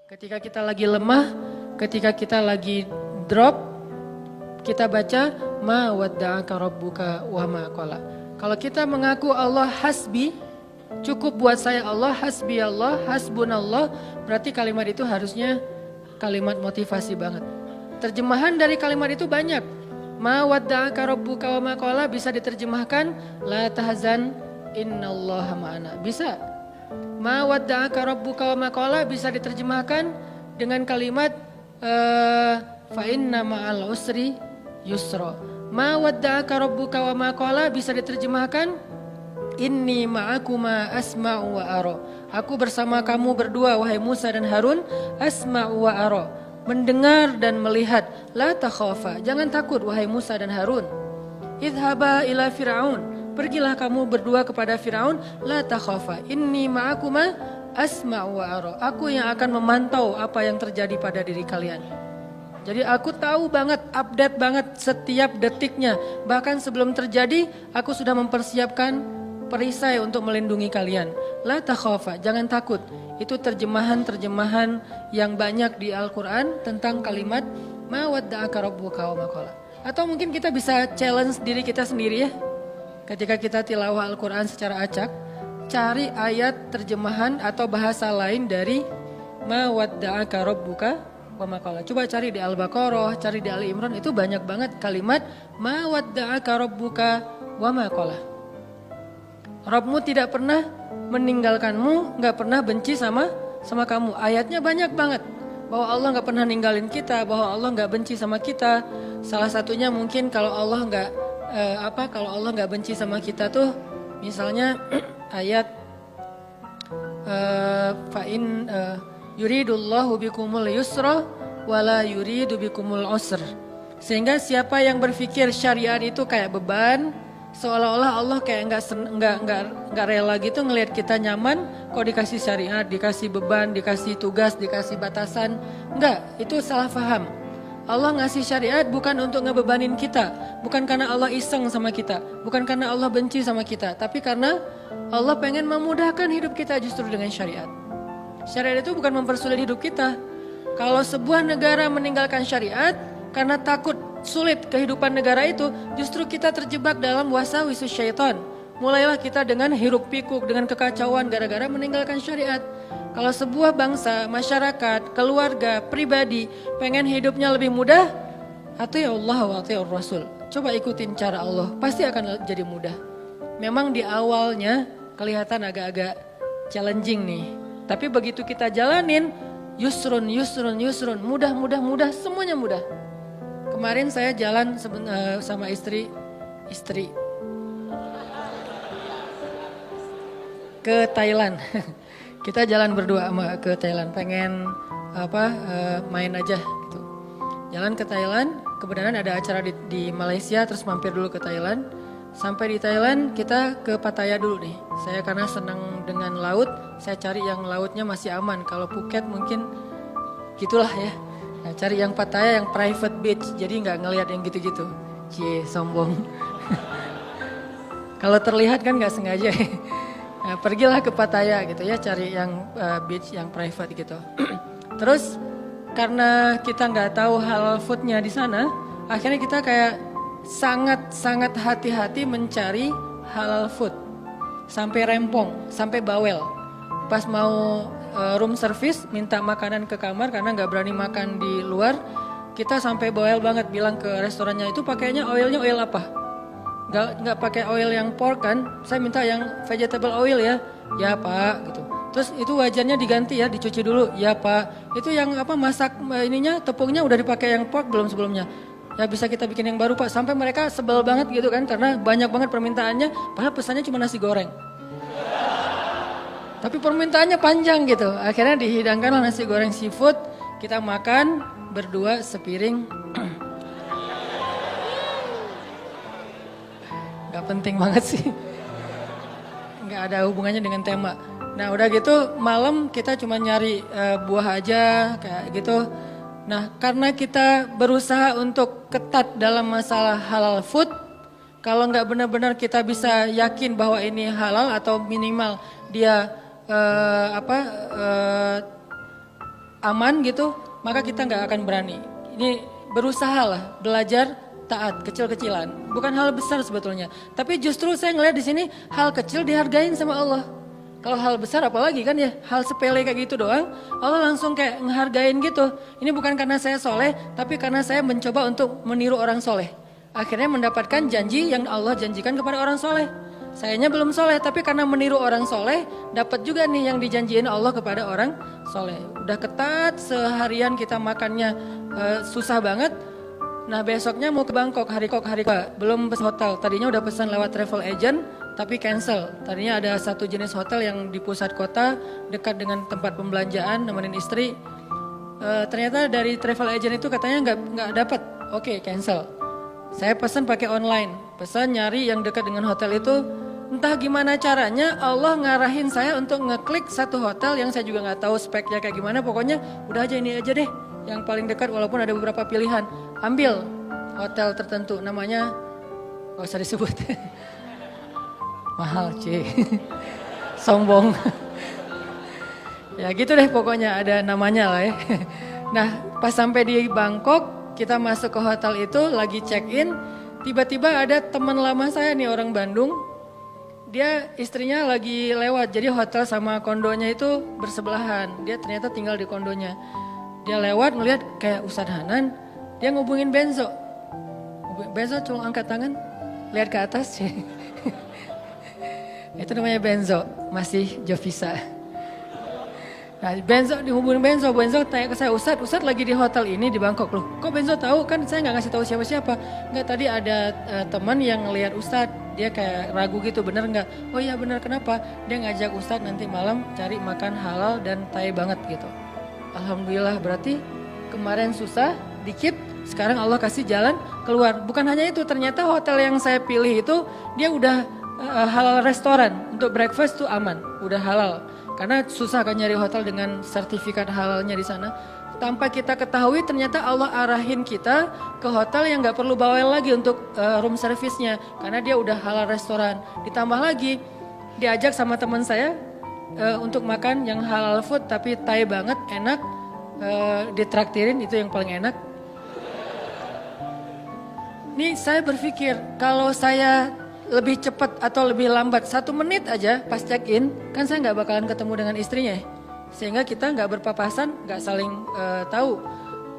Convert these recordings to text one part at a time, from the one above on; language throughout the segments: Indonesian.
Ketika kita lagi lemah, ketika kita lagi drop, kita baca ma wadda'aka rabbuka wa ma qala. Kalau kita mengaku Allah hasbi, cukup buat saya Allah, hasbi Allah, hasbunallah, berarti kalimat itu harusnya kalimat motivasi banget. Terjemahan dari kalimat itu banyak. Ma wadda'aka rabbuka wa ma qala bisa diterjemahkan la tahzan innallaha ma'ana. Bisa. Ma wadda'aka rabbuka wa ma qala bisa diterjemahkan dengan kalimat fa inna ma'al usri yusra. Ma wadda'aka rabbuka wa ma qala bisa diterjemahkan inni ma'akuma asma'u wa ara. Aku bersama kamu berdua wahai Musa dan Harun, asma'u wa ara. Mendengar dan melihat. La takhafa, jangan takut wahai Musa dan Harun. Idhaba ila Fir'aun. Pergilah kamu berdua kepada Firaun, la takhafa, inni ma'akuma asma'u wa ara. Aku yang akan memantau apa yang terjadi pada diri kalian. Jadi aku tahu banget, update banget setiap detiknya. Bahkan sebelum terjadi, aku sudah mempersiapkan perisai untuk melindungi kalian. La takhafa, jangan takut. Itu terjemahan-terjemahan yang banyak di Al-Quran tentang kalimat ma wadda'aka rabbuka wa ma qala. Atau mungkin kita bisa challenge diri kita sendiri ya. Ketika kita tilawah Al-Quran secara acak, cari ayat terjemahan atau bahasa lain dari ma wadda'aka rabbuka wa ma qala. Coba cari di Al-Baqarah, cari di Ali Imran, itu banyak banget kalimat ma wadda'aka rabbuka wa ma qala. Rabbmu tidak pernah meninggalkanmu, gak pernah benci sama kamu. Ayatnya banyak banget. Bahwa Allah gak pernah ninggalin kita, bahwa Allah gak benci sama kita. Salah satunya mungkin kalau Allah kalau Allah nggak benci sama kita tuh, misalnya ayat fa'in yuridullahu bikumul yusra wala yuridu bikumul usr. Sehingga siapa yang berpikir syariat itu kayak beban, seolah-olah Allah kayak nggak rela gitu ngelihat kita nyaman, kok dikasih syariat, dikasih beban, dikasih tugas, dikasih batasan. Enggak, itu salah paham. Allah ngasih syariat bukan untuk ngebebanin kita, bukan karena Allah iseng sama kita, bukan karena Allah benci sama kita, tapi karena Allah pengen memudahkan hidup kita justru dengan syariat. Syariat itu bukan mempersulit hidup kita. Kalau sebuah negara meninggalkan syariat karena takut sulit kehidupan negara itu, justru kita terjebak dalam wasawis syaitan. Mulailah kita dengan hiruk pikuk, dengan kekacauan gara-gara meninggalkan syariat. Kalau sebuah bangsa, masyarakat, keluarga, pribadi pengen hidupnya lebih mudah, ati Allah wa ati Rasul. Coba ikutin cara Allah, pasti akan jadi mudah. Memang di awalnya kelihatan agak-agak challenging nih. Tapi begitu kita jalanin, yusrun, mudah, semuanya mudah. Kemarin saya jalan sama istri ke Thailand. Kita jalan berdua ke Thailand, pengen main aja gitu. Jalan ke Thailand, kebetulan ada acara di Malaysia, terus mampir dulu ke Thailand. Sampai di Thailand kita ke Pattaya dulu nih. Saya karena senang dengan laut, saya cari yang lautnya masih aman. Kalau Phuket mungkin gitulah ya. Nah, cari yang Pattaya yang private beach, jadi nggak ngelihat yang gitu-gitu. Cie, sombong. Kalau terlihat kan nggak sengaja. Nah, pergilah ke Pattaya gitu ya, cari yang beach yang private gitu. Terus karena kita nggak tahu halal foodnya di sana, akhirnya kita kayak sangat hati-hati mencari halal food. Sampai rempong, sampai bawel. Pas mau room service minta makanan ke kamar karena nggak berani makan di luar, kita sampai bawel banget bilang ke restorannya, itu pakainya oilnya oil apa? Nggak pakai oil yang pork kan, saya minta yang vegetable oil ya pak gitu. Terus itu wajannya diganti ya, dicuci dulu, ya pak. Itu yang masak ininya, tepungnya udah dipakai yang pork belum sebelumnya? Ya bisa kita bikin yang baru pak. Sampai mereka sebel banget gitu kan, karena banyak banget permintaannya, padahal pesannya cuma nasi goreng. Tapi permintaannya panjang gitu. Akhirnya dihidangkanlah nasi goreng seafood, kita makan berdua sepiring. Gak penting banget sih, gak ada hubungannya dengan tema. Nah udah gitu malam kita cuma nyari buah aja kayak gitu. Nah karena kita berusaha untuk ketat dalam masalah halal food, kalau gak benar-benar kita bisa yakin bahwa ini halal atau minimal dia aman gitu, maka kita nggak akan berani. Ini berusahalah belajar taat kecil-kecilan, bukan hal besar sebetulnya. Tapi justru saya ngelihat di sini hal kecil dihargain sama Allah. Kalau hal besar apalagi kan ya, hal sepele kayak gitu doang, Allah langsung kayak ngehargain gitu. Ini bukan karena saya soleh, tapi karena saya mencoba untuk meniru orang soleh. Akhirnya mendapatkan janji yang Allah janjikan kepada orang soleh. Sayanya belum soleh, tapi karena meniru orang soleh, dapat juga nih yang dijanjiin Allah kepada orang soleh. Udah ketat, seharian kita makannya susah banget. Nah besoknya mau ke Bangkok, hari kok belum pesan hotel. Tadinya udah pesan lewat travel agent, tapi cancel. Tadinya ada satu jenis hotel yang di pusat kota, dekat dengan tempat pembelanjaan, nemenin istri. Ternyata dari travel agent itu katanya nggak dapat. Oke, cancel. Saya pesan pakai online, pesan nyari yang dekat dengan hotel itu. Entah gimana caranya Allah ngarahin saya untuk ngeklik satu hotel yang saya juga nggak tahu speknya kayak gimana. Pokoknya udah aja ini aja deh, yang paling dekat walaupun ada beberapa pilihan. Ambil hotel tertentu, namanya gak usah disebut. Mahal C. Sombong. Ya gitu deh pokoknya ada namanya lah ya. Nah pas sampai di Bangkok, kita masuk ke hotel itu lagi check in. Tiba-tiba ada teman lama saya nih orang Bandung. Dia istrinya lagi lewat, jadi hotel sama kondonya itu bersebelahan. Dia ternyata tinggal di kondonya. Dia lewat ngeliat kayak Ustadz Hanan, dia ngubungin Benzo. Benzo cuma angkat tangan, lihat ke atas. Itu namanya Benzo, masih Jovisa. Nah Benzo dihubungin Benzo tanya ke saya, Ustadz lagi di hotel ini di Bangkok loh. Kok Benzo tahu? Kan saya nggak ngasih tahu siapa-siapa. Nggak, tadi ada teman yang ngelihat Ustadz, dia kayak ragu gitu, bener nggak? Oh iya bener, kenapa? Dia ngajak Ustadz nanti malam cari makan halal dan Thai banget gitu. Alhamdulillah, berarti kemarin susah dikit, sekarang Allah kasih jalan keluar. Bukan hanya itu, ternyata hotel yang saya pilih itu dia udah halal restoran, untuk breakfast tuh aman, udah halal. Karena susah kan nyari hotel dengan sertifikat halalnya di sana. Tanpa kita ketahui ternyata Allah arahin kita ke hotel yang gak perlu bawel lagi untuk room service-nya. Karena dia udah halal restoran. Ditambah lagi diajak sama teman saya untuk makan yang halal food tapi Thai banget, enak. Ditraktirin, itu yang paling enak. Nih saya berpikir kalau saya lebih cepat atau lebih lambat 1 menit aja pas check in, kan saya nggak bakalan ketemu dengan istrinya, sehingga kita nggak berpapasan, nggak saling tahu.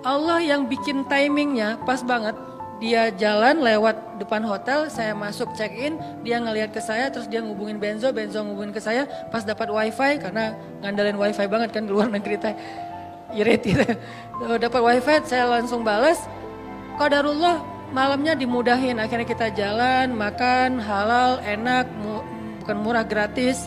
Allah yang bikin timingnya pas banget. Dia jalan lewat depan hotel, saya masuk check in, dia ngelihat ke saya, terus dia ngubungin Benzo ngubungin ke saya, pas dapat wifi karena ngandalin wifi banget kan di luar negeri teh, irit gitu. Dapat wifi, saya langsung balas. Qadarullah. Malamnya dimudahin, akhirnya kita jalan, makan, halal, enak, bukan murah, gratis.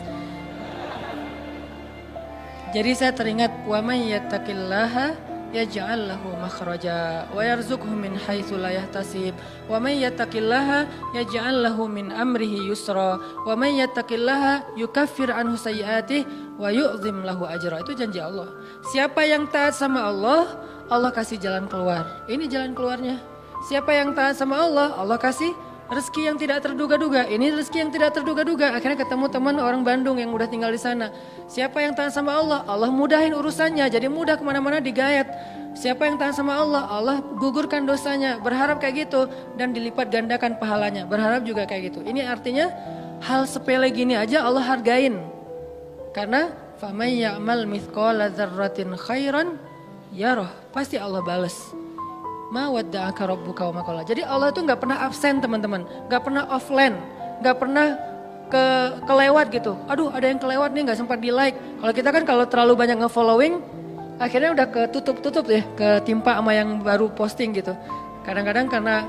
Jadi saya teringat, wa may yattaqillaha yaj'al lahu makhraja wa yarzuqhu min haitsu la yahtasib. Wa may yattaqillaha yaj'al lahu min amrihi yusra. Wa may yattaqillaha yukaffir anhu sayyi'atihi wa yu'zim lahu ajra. Itu janji Allah. Siapa yang taat sama Allah, Allah kasih jalan keluar. Ini jalan keluarnya. Siapa yang taat sama Allah, Allah kasih rezeki yang tidak terduga-duga. Ini rezeki yang tidak terduga-duga. Akhirnya ketemu teman orang Bandung yang udah tinggal di sana. Siapa yang taat sama Allah, Allah mudahin urusannya. Jadi mudah kemana-mana digayat. Siapa yang taat sama Allah, Allah gugurkan dosanya. Berharap kayak gitu dan dilipat gandakan pahalanya. Berharap juga kayak gitu. Ini artinya hal sepele gini aja Allah hargain. Karena faman ya'mal mithqala dzarratin khairan yarah. Pasti Allah balas. Ma wadda'aka rabbuka wa ma qala. Jadi Allah itu nggak pernah absen teman-teman, nggak pernah offline, nggak pernah kelewat gitu. Aduh ada yang kelewat nih nggak sempat di like. Kalau kita kan kalau terlalu banyak nge-following, akhirnya udah ketutup ya, ketimpa sama yang baru posting gitu. Kadang-kadang karena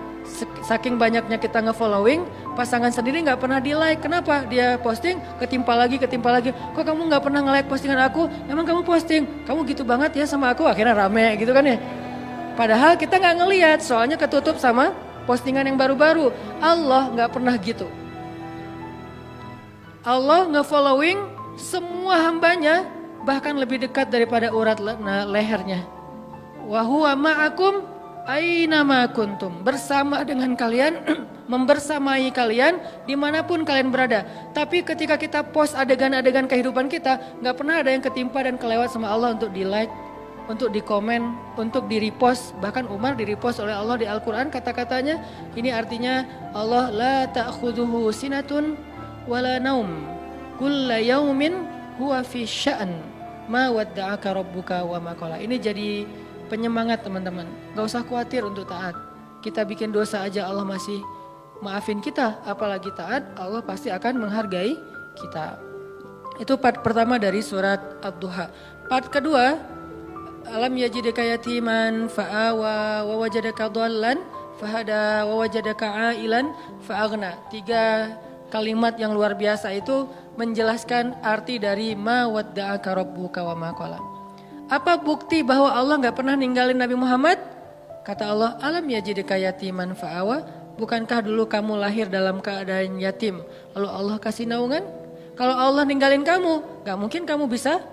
saking banyaknya kita nge-following, pasangan sendiri nggak pernah di like. Kenapa? Dia posting ketimpa lagi. Kok kamu nggak pernah nge-like postingan aku? Emang kamu posting? Kamu gitu banget ya sama aku? Akhirnya rame gitu kan ya. Padahal kita nggak ngelihat, soalnya ketutup sama postingan yang baru-baru. Allah nggak pernah gitu. Allah nge-following semua hambanya, bahkan lebih dekat daripada urat lehernya. Wa huwa ma'akum aina ma kuntum. Bersama dengan kalian, membersamai kalian dimanapun kalian berada. Tapi ketika kita post adegan-adegan kehidupan kita, nggak pernah ada yang ketimpa dan kelewat sama Allah untuk di like, untuk dikomen, untuk di-repost. Bahkan Umar di-repost oleh Allah di Al-Quran kata-katanya. Ini artinya Allah la ta'khudhuhu sinatun wala naum. Kulla yaumin huwa fi sya'an. Ma wadda'aka rabbuka wa ma qala. Ini jadi penyemangat teman-teman. Gak usah khawatir untuk taat. Kita bikin dosa aja Allah masih maafin kita. Apalagi taat, Allah pasti akan menghargai kita. Itu part pertama dari surat Ad-Duha. Part kedua, alam yajidaka yatiman fa'awa wa wajadaka dhallan fahada wa wajadaka ailan fa'aghna. 3 kalimat yang luar biasa itu menjelaskan arti dari ma wadda'aka rabbuka wa ma qala. Apa bukti bahwa Allah enggak pernah ninggalin Nabi Muhammad? Kata Allah, alam yajidaka yatiman fa'awa. Bukankah dulu kamu lahir dalam keadaan yatim, lalu Allah kasih naungan? Kalau Allah ninggalin kamu, enggak mungkin kamu bisa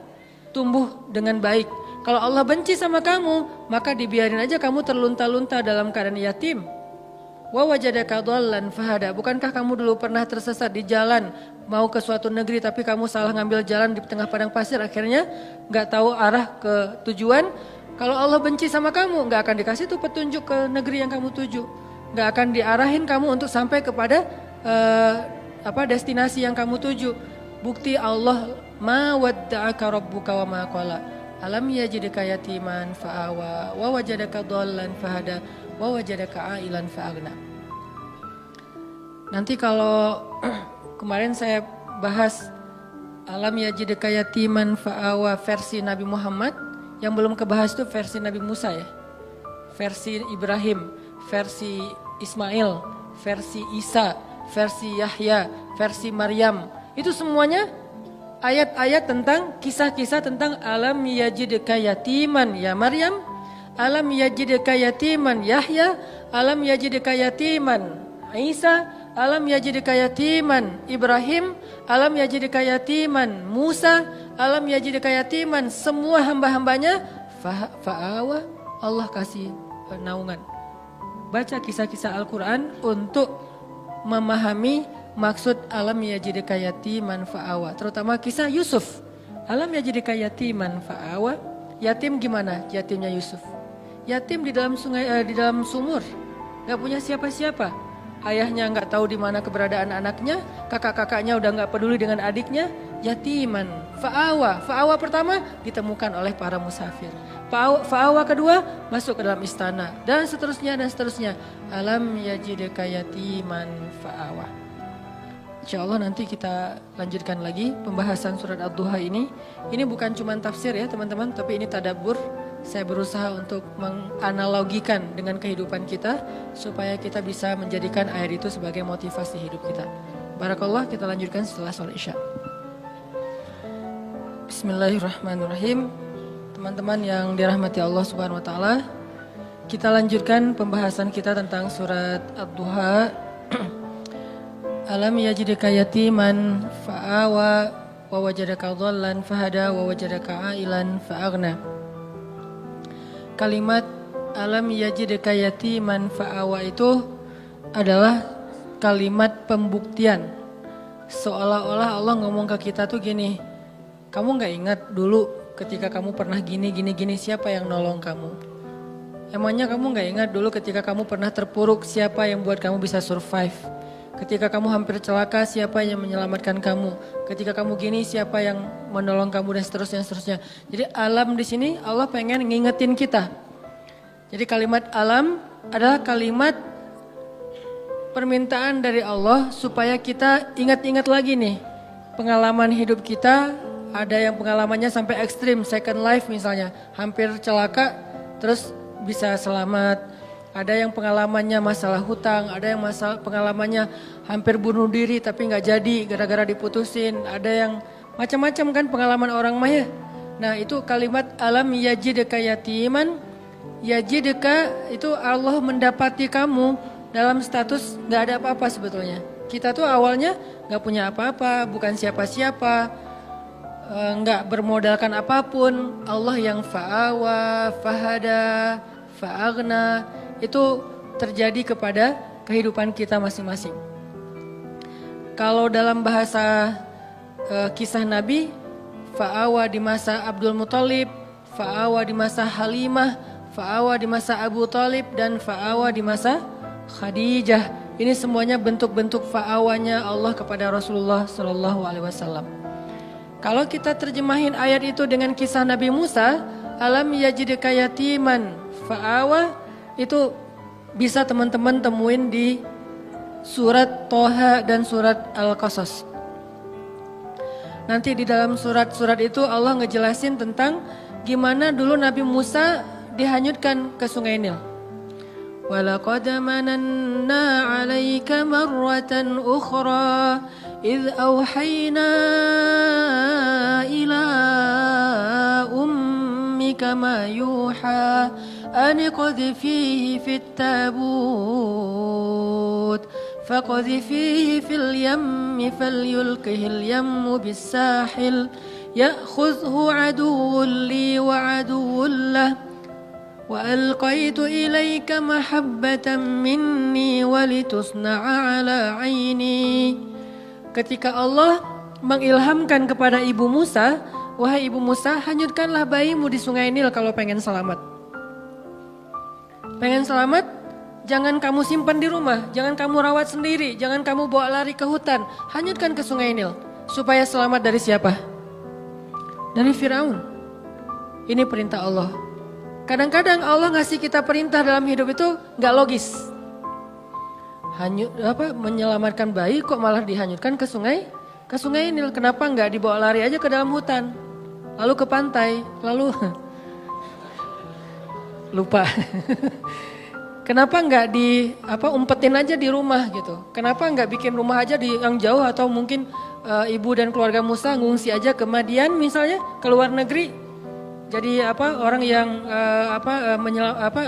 tumbuh dengan baik. Kalau Allah benci sama kamu, maka dibiarin aja kamu terlunta-lunta dalam keadaan yatim. Wa wajadaka dhallan fahada. Bukankah kamu dulu pernah tersesat di jalan, mau ke suatu negeri tapi kamu salah ngambil jalan di tengah padang pasir, akhirnya enggak tahu arah ke tujuan. Kalau Allah benci sama kamu, enggak akan dikasih tuh petunjuk ke negeri yang kamu tuju. Enggak akan diarahin kamu untuk sampai kepada destinasi yang kamu tuju. Bukti Allah ma wadda'aka rabbuka wa ma qala. Alam yajidka yatiman fa'awa wa wajadaka dhallan fahada wa wajadaka ailan fa'aghna. Nanti kalau kemarin saya bahas alam yajidka yatiman fa'awa versi Nabi Muhammad, yang belum kebahas itu versi Nabi Musa ya. Versi Ibrahim, versi Ismail, versi Isa, versi Yahya, versi Maryam. Itu semuanya ayat-ayat tentang kisah-kisah tentang alam yajidka yatiman ya Maryam, alam yajidka yatiman Yahya, alam yajidka yatiman Isa, alam yajidka yatiman Ibrahim, alam yajidka yatiman Musa, alam yajidka yatiman semua hamba-hambanya fa'awa, Allah kasih naungan. Baca kisah-kisah Al-Quran untuk memahami maksud alam yajidka yatiman fa'awa, terutama kisah Yusuf. Alam yajidka yatiman fa'awa, yatim gimana? Yatimnya Yusuf. Yatim di dalam sungai, di dalam sumur, nggak punya siapa-siapa. Ayahnya nggak tahu di mana keberadaan anaknya, kakak-kakaknya udah nggak peduli dengan adiknya. Yatiman fa'awa, fa'awa pertama ditemukan oleh para musafir. Fa'awa kedua masuk ke dalam istana dan seterusnya dan seterusnya. Alam yajidka yatiman fa'awa. Insya Allah nanti kita lanjutkan lagi pembahasan surat Ad-Duha ini. Ini bukan cuma tafsir ya teman-teman, tapi ini tadabbur. Saya berusaha untuk menganalogikan dengan kehidupan kita supaya kita bisa menjadikan ayat itu sebagai motivasi hidup kita. Barakallah, kita lanjutkan setelah sholat Isya. Bismillahirrahmanirrahim. Teman-teman yang dirahmati Allah Subhanahu wa taala, kita lanjutkan pembahasan kita tentang surat Ad-Duha. Alam yajidka yatiman fa'awa wa wajadaka dhallan fahada wa wajadaka ailan fa'aghna. Kalimat alam yajidka yatiman fa'awa itu adalah kalimat pembuktian. Seolah-olah Allah ngomong ke kita tuh gini, kamu gak ingat dulu ketika kamu pernah gini, siapa yang nolong kamu? Emangnya kamu gak ingat dulu ketika kamu pernah terpuruk, siapa yang buat kamu bisa survive? Ketika kamu hampir celaka, siapa yang menyelamatkan kamu? Ketika kamu gini, siapa yang menolong kamu dan seterusnya. Jadi alam di sini Allah pengen ngingetin kita. Jadi kalimat alam adalah kalimat permintaan dari Allah supaya kita ingat-ingat lagi nih pengalaman hidup kita. Ada yang pengalamannya sampai ekstrim, second life misalnya, hampir celaka terus bisa selamat. Ada yang pengalamannya masalah hutang, ada yang pengalamannya hampir bunuh diri tapi nggak jadi gara-gara diputusin. Ada yang macam-macam kan pengalaman orang mah ya. Nah itu kalimat alam yajidka yatiman. Yajidka itu Allah mendapati kamu dalam status nggak ada apa-apa sebetulnya. Kita tuh awalnya nggak punya apa-apa, bukan siapa-siapa, nggak bermodalkan apapun. Allah yang fa'awa, fahada, fa'aghna, itu terjadi kepada kehidupan kita masing-masing. Kalau dalam bahasa kisah Nabi, fa'awa di masa Abdul Muthalib, fa'awa di masa Halimah, fa'awa di masa Abu Talib, dan fa'awa di masa Khadijah. Ini semuanya bentuk-bentuk fa'awanya Allah kepada Rasulullah Sallallahu Alaihi Wasallam. Kalau kita terjemahin ayat itu dengan kisah Nabi Musa, alam yajidka yatiman fa'awa, itu bisa teman-teman temuin di surat Toha dan surat Al-Qasas. Nanti di dalam surat-surat itu Allah ngejelasin tentang gimana dulu Nabi Musa dihanyutkan ke Sungai Nil. Walaqad mananna 'alaika marratan ukhra idh awhayna ila ummika ma yuha an qadhifihi fit tabut فقذفيه في اليم فليلقه اليم بالساحل يأخذه عدو لي وعدو له وألقيت إليك محبة مني ولتصنع على عيني. Ketika Allah mengilhamkan kepada Ibu Musa, wahai Ibu Musa, hanyutkanlah bayimu di Sungai Nil kalau pengen selamat. Pengen selamat? Jangan kamu simpan di rumah, jangan kamu rawat sendiri, jangan kamu bawa lari ke hutan. Hanyutkan ke Sungai Nil. Supaya selamat dari siapa? Dari Firaun. Ini perintah Allah. Kadang-kadang Allah ngasih kita perintah dalam hidup itu gak logis. Menyelamatkan bayi kok malah dihanyutkan ke Sungai Nil. Kenapa gak dibawa lari aja ke dalam hutan? Lalu ke pantai, lalu lupa. Kenapa nggak umpetin aja di rumah gitu? Kenapa nggak bikin rumah aja di yang jauh, atau mungkin ibu dan keluarga Musa ngungsi aja ke Madian misalnya, ke luar negeri. Jadi orang yang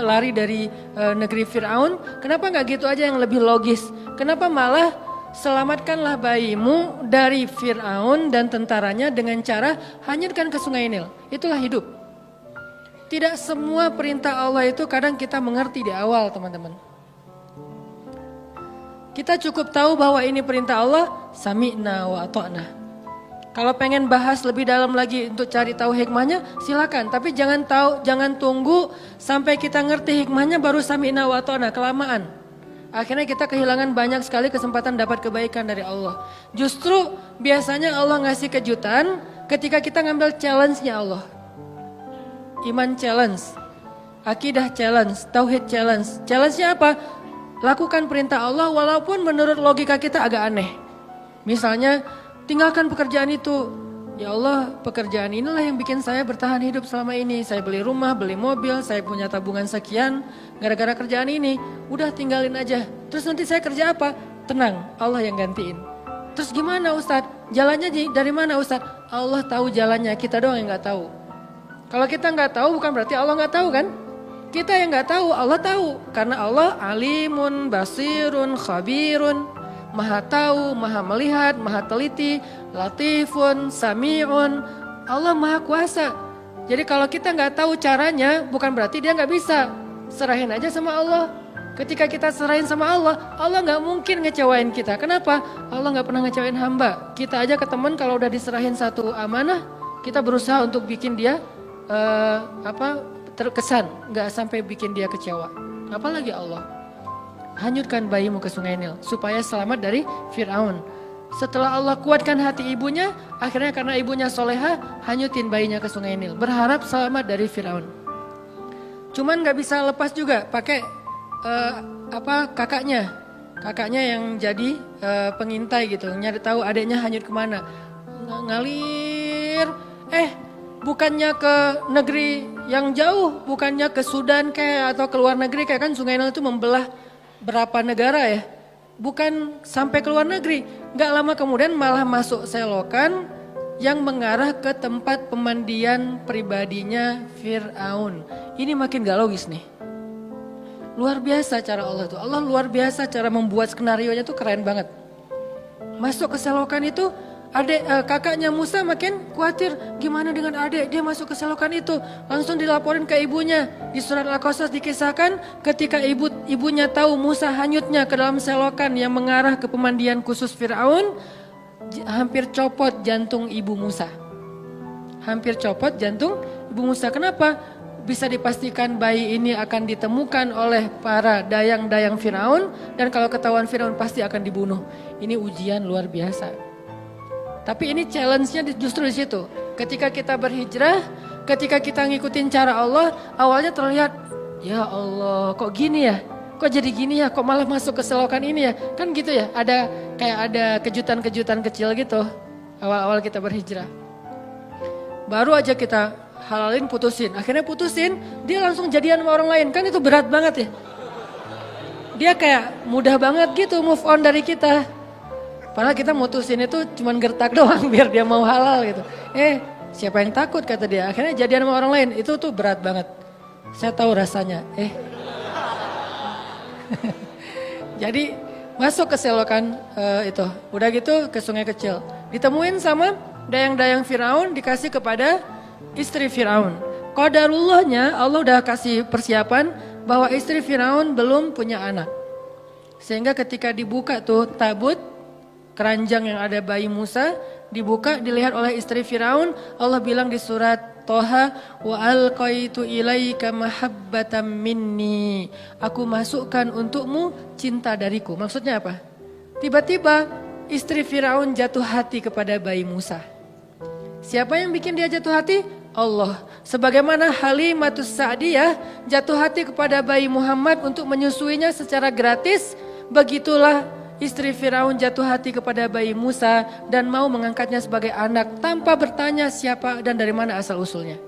lari dari negeri Firaun. Kenapa nggak gitu aja yang lebih logis? Kenapa malah selamatkanlah bayimu dari Firaun dan tentaranya dengan cara hanyutkan ke Sungai Nil? Itulah hidup. Tidak semua perintah Allah itu kadang kita mengerti di awal, teman-teman. Kita cukup tahu bahwa ini perintah Allah, sami'na wa ata'na. Kalau pengen bahas lebih dalam lagi untuk cari tahu hikmahnya, silakan. Tapi jangan tunggu sampai kita ngerti hikmahnya baru sami'na wa ata'na, kelamaan. Akhirnya kita kehilangan banyak sekali kesempatan dapat kebaikan dari Allah. Justru biasanya Allah ngasih kejutan ketika kita ngambil challenge-nya Allah. Iman challenge, akidah challenge, tauhid challenge. Challenge-nya apa? Lakukan perintah Allah walaupun menurut logika kita agak aneh. Misalnya, tinggalkan pekerjaan itu. Ya Allah, pekerjaan inilah yang bikin saya bertahan hidup selama ini. Saya beli rumah, beli mobil, saya punya tabungan sekian gara-gara kerjaan ini. Udah tinggalin aja. Terus nanti saya kerja apa? Tenang, Allah yang gantiin. Terus gimana Ustadz? Jalannya dari mana Ustadz? Allah tahu jalannya, kita doang yang gak tahu. Kalau kita nggak tahu bukan berarti Allah nggak tahu kan? Kita yang nggak tahu, Allah tahu. Karena Allah alimun, basirun, khabirun, maha tahu, maha melihat, maha teliti, latifun, sami'un. Allah maha kuasa. Jadi kalau kita nggak tahu caranya bukan berarti dia nggak bisa. Serahin aja sama Allah. Ketika kita serahin sama Allah, Allah nggak mungkin ngecewain kita. Kenapa? Allah nggak pernah ngecewain hamba. Kita aja ke teman kalau udah diserahin satu amanah, kita berusaha untuk bikin dia terkesan, nggak sampai bikin dia kecewa. Apalagi Allah. Hanyutkan bayimu ke Sungai Nil supaya selamat dari Firaun. Setelah Allah kuatkan hati ibunya, akhirnya karena ibunya soleha, hanyutin bayinya ke Sungai Nil, berharap selamat dari Firaun. Cuman nggak bisa lepas juga, pakai kakaknya yang jadi pengintai gitu, nyari tahu adiknya hanyut kemana. Ngalir, bukannya ke negeri yang jauh, bukannya ke Sudan kayak atau ke luar negeri kayak kan Sungai Nil itu membelah berapa negara ya. Bukan sampai ke luar negeri. Gak lama kemudian malah masuk selokan yang mengarah ke tempat pemandian pribadinya Fir'aun. Ini makin gak logis nih. Luar biasa cara Allah tuh. Allah luar biasa cara membuat skenario-nya tuh keren banget. Masuk ke selokan itu, kakaknya Musa makin khawatir, gimana dengan adik, dia masuk ke selokan itu. Langsung dilaporin ke ibunya. Di surat Al-Qasas dikisahkan ketika ibunya tahu Musa hanyutnya ke dalam selokan yang mengarah ke pemandian khusus Fir'aun, hampir copot jantung ibu Musa. hampir copot jantung Ibu Musa. Kenapa? Bisa dipastikan bayi ini akan ditemukan oleh para dayang-dayang Firaun, dan kalau ketahuan Firaun pasti akan dibunuh. Ini ujian luar biasa. Tapi ini challenge-nya justru di situ. Ketika kita berhijrah, ketika kita ngikutin cara Allah, awalnya terlihat, ya Allah kok gini ya? Kok jadi gini ya? Kok malah masuk ke selokan ini ya? Kan gitu ya, ada kejutan-kejutan kecil gitu awal-awal kita berhijrah. Baru aja kita halalin, putusin. Akhirnya putusin, dia langsung jadian sama orang lain. Kan itu berat banget ya. Dia kayak mudah banget gitu move on dari kita. Padahal kita mutusin itu cuman gertak doang biar dia mau halal gitu. Siapa yang takut kata dia. Akhirnya jadian sama orang lain. Itu tuh berat banget. Saya tahu rasanya. Jadi masuk ke selokan itu. Udah gitu ke sungai kecil. Ditemuin sama dayang-dayang Firaun, dikasih kepada istri Firaun. Qadarullahnya Allah udah kasih persiapan bahwa istri Firaun belum punya anak. Sehingga ketika dibuka tuh tabut, keranjang yang ada bayi Musa, dibuka dilihat oleh istri Firaun. Allah bilang di surat Toha, wa alqaitu ilaika mahabbatan minni. Aku masukkan untukmu cinta dariku. Maksudnya apa? Tiba-tiba istri Firaun jatuh hati kepada bayi Musa. Siapa yang bikin dia jatuh hati? Allah. Sebagaimana Halimatus Sa'diyah jatuh hati kepada bayi Muhammad untuk menyusuinya secara gratis, begitulah istri Firaun jatuh hati kepada bayi Musa dan mau mengangkatnya sebagai anak tanpa bertanya siapa dan dari mana asal usulnya.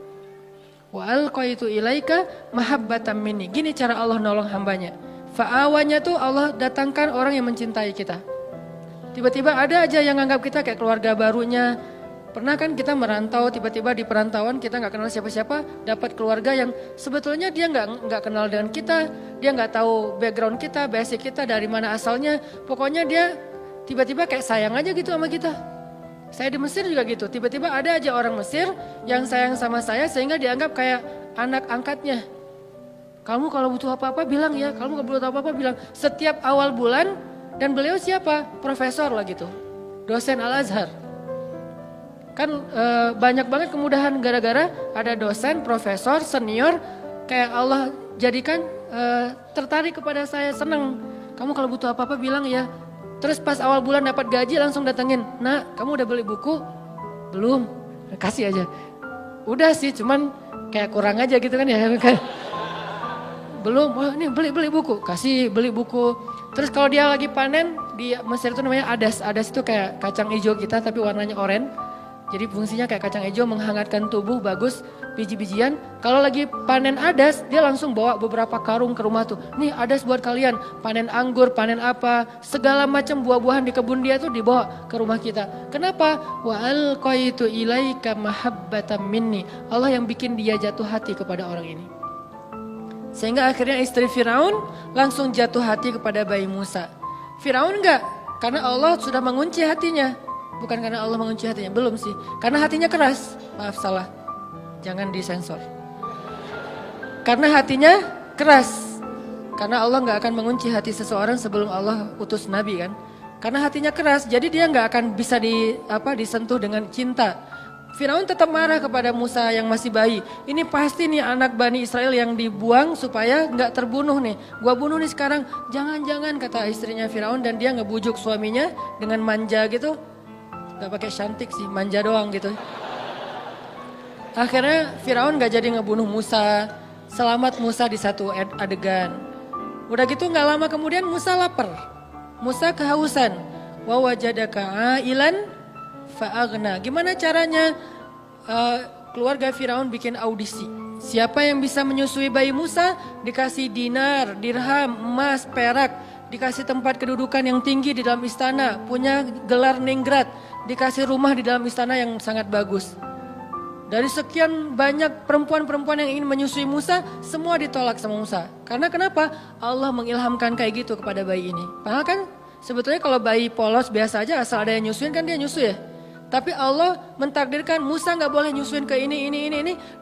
Wa alqaitu ilaika mahabbatan minni. Gini cara Allah nolong hambanya. Fa'awanya tuh Allah datangkan orang yang mencintai kita. Tiba-tiba ada aja yang anggap kita kayak keluarga barunya. Pernah kan kita merantau, tiba-tiba di perantauan kita nggak kenal siapa-siapa, dapat keluarga yang sebetulnya dia nggak kenal dengan kita, dia nggak tahu background kita, basic kita, dari mana asalnya. Pokoknya dia tiba-tiba kayak sayang aja gitu sama kita. Saya di Mesir juga gitu, tiba-tiba ada aja orang Mesir yang sayang sama saya sehingga dianggap kayak anak angkatnya. Kamu kalau butuh apa-apa bilang ya, kamu kalau butuh apa-apa bilang. Setiap awal bulan, dan beliau siapa? Profesor lah gitu, dosen Al-Azhar. Kan banyak banget kemudahan gara-gara ada dosen, profesor, senior, kayak Allah jadikan tertarik kepada saya, seneng. Kamu kalau butuh apa-apa bilang ya. Terus pas awal bulan dapat gaji langsung datengin. Nah, kamu udah beli buku? Belum, kasih aja. Udah sih, cuman kayak kurang aja gitu kan ya. Belum, wah ini beli buku, kasih beli buku. Terus kalau dia lagi panen, di Mesir itu namanya adas. Adas itu kayak kacang hijau kita tapi warnanya oranye. Jadi fungsinya kayak kacang hijau, menghangatkan tubuh, bagus, biji-bijian. Kalau lagi panen adas, dia langsung bawa beberapa karung ke rumah tuh. Nih adas buat kalian, panen anggur, panen apa, segala macam buah-buahan di kebun dia tuh dibawa ke rumah kita. Kenapa? Wa alqaitu ilaika mahabbatan minni. Allah yang bikin dia jatuh hati kepada orang ini. Sehingga akhirnya istri Firaun langsung jatuh hati kepada bayi Musa. Firaun enggak, karena Allah sudah mengunci hatinya. Bukan karena Allah mengunci hatinya, belum sih. Karena hatinya keras, maaf salah, jangan disensor. Karena hatinya keras. Karena Allah gak akan mengunci hati seseorang sebelum Allah utus Nabi kan. Karena hatinya keras, jadi dia gak akan bisa disentuh dengan cinta. Firaun tetap marah kepada Musa yang masih bayi. Ini pasti nih anak Bani Israel yang dibuang supaya gak terbunuh nih. Gua bunuh nih sekarang. Jangan-jangan kata istrinya Firaun, dan dia ngebujuk suaminya dengan manja gitu. Gak pakai cantik sih, manja doang gitu. Akhirnya Firaun gak jadi ngebunuh Musa. Selamat Musa di satu adegan. Udah gitu gak lama kemudian Musa lapar. Musa kehausan. Wa wajadaka ailan fa'agna. Gimana caranya keluarga Firaun bikin audisi. Siapa yang bisa menyusui bayi Musa? Dikasih dinar, dirham, emas, perak. Dikasih tempat kedudukan yang tinggi di dalam istana. Punya gelar ningrat. Dikasih rumah di dalam istana yang sangat bagus. Dari sekian banyak perempuan-perempuan yang ingin menyusui Musa, semua ditolak sama Musa. Karena kenapa? Allah mengilhamkan kayak gitu kepada bayi ini. Padahal kan sebetulnya kalau bayi polos biasa aja, asal ada yang nyusuin kan dia nyusu ya. Tapi Allah mentakdirkan Musa gak boleh nyusuin ke ini.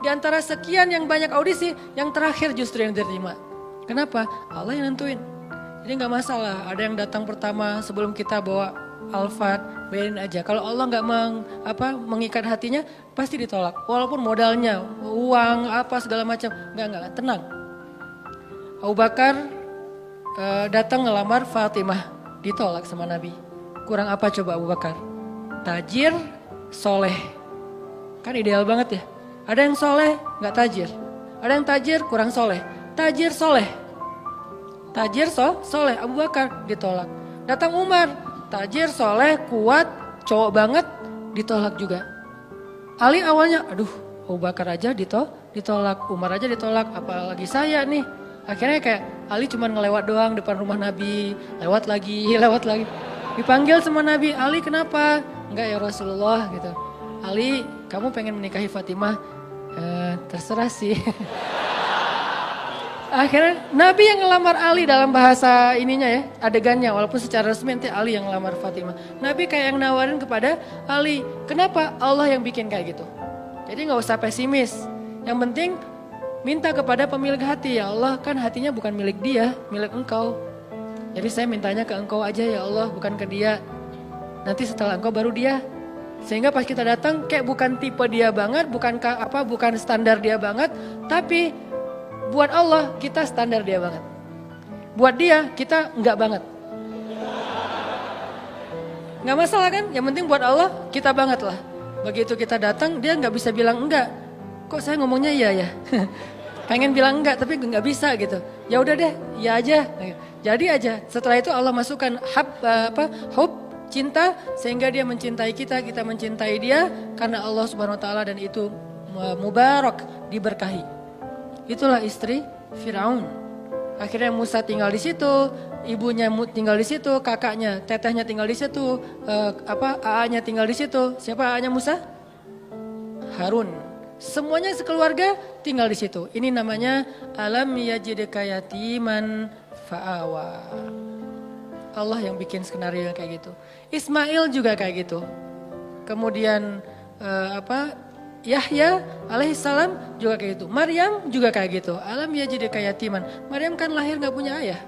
Di antara sekian yang banyak audisi, yang terakhir justru yang diterima. Kenapa? Allah yang nentuin. Jadi gak masalah, ada yang datang pertama sebelum kita bawa Alfat, biarin aja. Kalau Allah nggak mengikat hatinya, pasti ditolak. Walaupun modalnya, uang, apa segala macam. Enggak, tenang. Abu Bakar datang ngelamar Fatimah, ditolak sama Nabi. Kurang apa coba Abu Bakar? Tajir, soleh. Kan ideal banget ya. Ada yang soleh, nggak tajir. Ada yang tajir, kurang soleh. Tajir, soleh. Tajir, soleh. Abu Bakar ditolak. Datang Umar, tajir, soleh, kuat, cowok banget, ditolak juga. Ali awalnya, aduh Abu Bakar aja ditolak, Umar aja ditolak, apalagi saya nih. Akhirnya kayak Ali cuma ngelewat doang depan rumah Nabi, lewat lagi. Dipanggil sama Nabi, Ali kenapa? Enggak ya Rasulullah gitu. Ali, kamu pengen menikahi Fatimah? Terserah sih. Akhirnya Nabi yang ngelamar Ali dalam bahasa ininya ya, adegannya, walaupun secara resmi nanti Ali yang ngelamar Fatimah. Nabi kayak yang nawarin kepada Ali, kenapa Allah yang bikin kayak gitu? Jadi gak usah pesimis, yang penting minta kepada pemilik hati, ya Allah kan hatinya bukan milik dia, milik engkau. Jadi saya mintanya ke engkau aja ya Allah, bukan ke dia. Nanti setelah engkau baru dia. Sehingga pas kita datang kayak bukan tipe dia banget, bukan standar dia banget, tapi buat Allah kita standar dia banget. Buat dia kita enggak banget. Enggak masalah kan? Yang penting buat Allah kita banget lah. Begitu kita datang dia enggak bisa bilang enggak. Kok saya ngomongnya iya ya? Pengen bilang enggak tapi enggak bisa gitu. Ya udah deh, ya aja. Jadi aja. Setelah itu Allah masukkan hub, cinta, sehingga dia mencintai kita mencintai dia karena Allah Subhanahu wa taala, dan itu mubarak, diberkahi. Itulah istri Firaun. Akhirnya Musa tinggal di situ, ibunya tinggal di situ, kakaknya, tetehnya tinggal di situ, AA-nya tinggal di situ. Siapa AA-nya Musa? Harun. Semuanya sekeluarga tinggal di situ. Ini namanya alam yajidka yatiman fa'awa. Allah yang bikin skenario kayak gitu. Ismail juga kayak gitu. Kemudian Yahya alaihissalam juga kayak gitu. Maryam juga kayak gitu. Alam yajidka yatiman. Maryam kan lahir nggak punya ayah.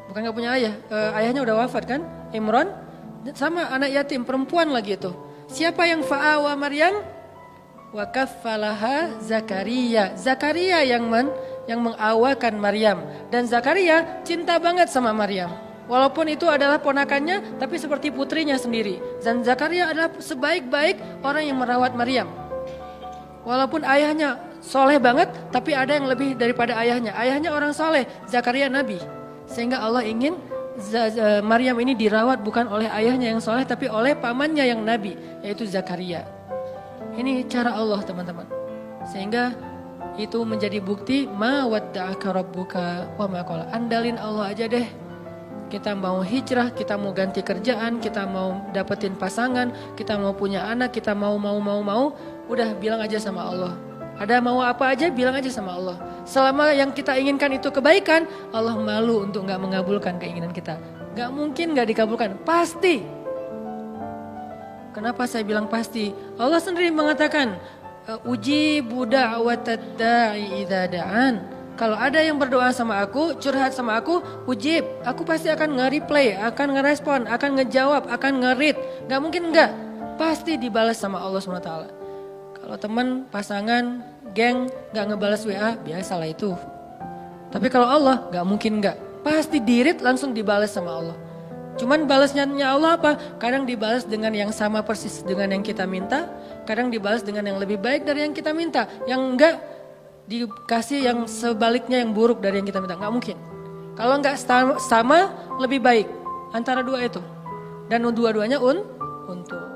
Bukan nggak punya ayah. Ayahnya udah wafat kan? Imran sama anak yatim perempuan lagi itu. Siapa yang fa'awa Maryam? Wa kaffalaha Zakaria. Zakaria yang mengawakan Maryam, dan Zakaria cinta banget sama Maryam. Walaupun itu adalah ponakannya, tapi seperti putrinya sendiri. Dan Zakaria adalah sebaik-baik orang yang merawat Maryam. Walaupun ayahnya soleh banget, tapi ada yang lebih daripada ayahnya. Ayahnya orang soleh, Zakaria nabi. Sehingga Allah ingin Maryam ini dirawat bukan oleh ayahnya yang soleh, tapi oleh pamannya yang nabi, yaitu Zakaria. Ini cara Allah teman-teman. Sehingga itu menjadi bukti ma wadda'aka rabbuka wa ma qala. Andalin Allah aja deh. Kita mau hijrah, kita mau ganti kerjaan, kita mau dapetin pasangan, kita mau punya anak, kita mau, udah bilang aja sama Allah. Ada mau apa aja bilang aja sama Allah. Selama yang kita inginkan itu kebaikan, Allah malu untuk gak mengabulkan keinginan kita. Gak mungkin gak dikabulkan, pasti. Kenapa saya bilang pasti? Allah sendiri mengatakan, ujibu da'watad da'i idza da'an. Kalau ada yang berdoa sama aku, curhat sama aku, ujib. Aku pasti akan nge-replay, akan ngerespon, akan ngejawab, akan nge-read. Gak mungkin enggak. Pasti dibalas sama Allah SWT. Kalau teman, pasangan, geng gak ngebalas WA, biasalah itu. Tapi kalau Allah gak mungkin enggak. Pasti di-read langsung dibalas sama Allah. Cuman balasnya Allah apa? Kadang dibalas dengan yang sama persis dengan yang kita minta. Kadang dibalas dengan yang lebih baik dari yang kita minta. Yang enggak dikasih yang sebaliknya yang buruk dari yang kita minta. Enggak mungkin. Kalau enggak sama lebih baik. Antara dua itu. Dan dua-duanya untung.